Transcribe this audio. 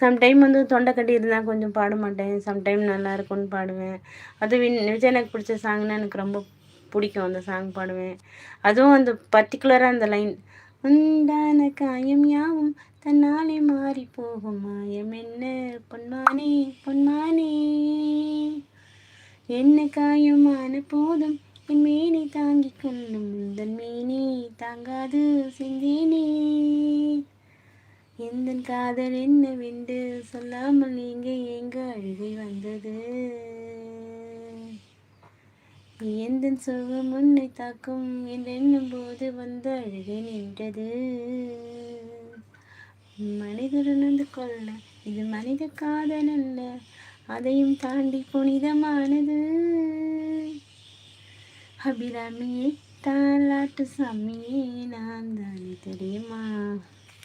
Sometime வந்து தொண்டை கட்டி இருந்தால் கொஞ்சம் பாட மாட்டேன். சம்டைம் நல்லா இருக்கும்னு பாடுவேன். அது விஜய் எனக்கு பிடிச்ச சாங்னா எனக்கு ரொம்ப பிடிக்கும். அந்த சாங் பாடுவேன். அதுவும் அந்த பர்ட்டிகுலராக அந்த லைன் உண்டான காயம் யாவும் தன்னாலே மாறி போகும் மாயம் என்ன பொன்மானே பொன்மானே என்ன காயமான போதும் என் மேனி தாங்கிக் கொள்ளும் முந்தன் மேனி தாங்காது செந்தேனே எந்தன் காதல் என்னவென்று சொல்லாமல் நீங்க எங்க அழுகை வந்தது எந்தன் சுகம் உன்னை தாக்கும் என்றெண்ணும் போது வந்த அழுகை நின்றது மனிதர் உணர்ந்து கொள்ள இது மனித காதல் அல்ல அதையும் தாண்டி புனிதமானது அபிராமியே தாலாட்டு சாமியே நான் தானே தெரியுமா